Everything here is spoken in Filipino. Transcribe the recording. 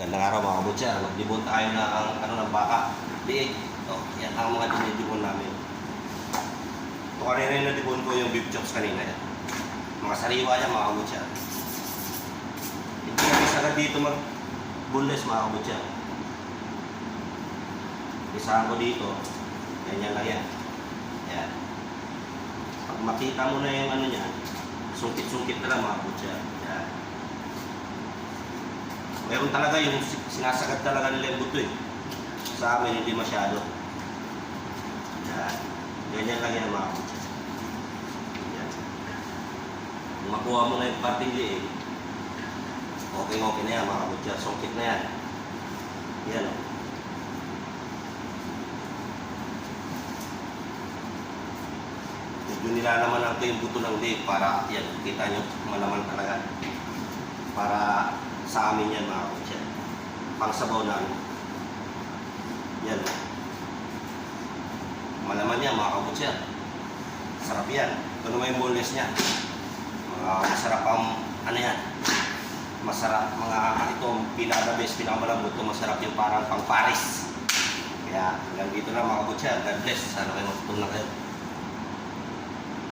Gandang araw mga kabutsa. Magdibon tayo na ang ng baka. Liig. Ito, yan ang mga dinidibon namin. Ito kanina yung nadibon ko yung beef chops kanina yan. Mga sariwa yan mga kabutsa. Hindi kami sagad dito mag-bunles mga kabutsa. Isahan ko dito. Ganyan lang yan. Yan. Pag makita mo na yung ano niya, sungkit-sungkit na lang mga kabutsa. Yan. Meron talaga yung sinasagad talaga nila yung buto eh. Sa amin hindi masyado. Yan. Ganyan lang yan mga kabutsa. Yan. Kung makuha mo na yung parting liig, okay na yan mga kabutsa. Sungkit na yan. Yan o. Medyo nilalaman natin yung buto ng liig para yan, kita nyo malaman talaga. Para sa amin yan mga kabutsa. Pangsabaw namin. Yan. Malaman yan mga kabutsa. Sarap yan. Ito naman yung boneless niya. Masarap ang ano yan. Masarap mga ito pinaka-best, pinakamalambot. Ito masarap yung parang pang Paris. Kaya hanggang dito na mga kabutsa. God bless. Sana kayo matutong na kayo.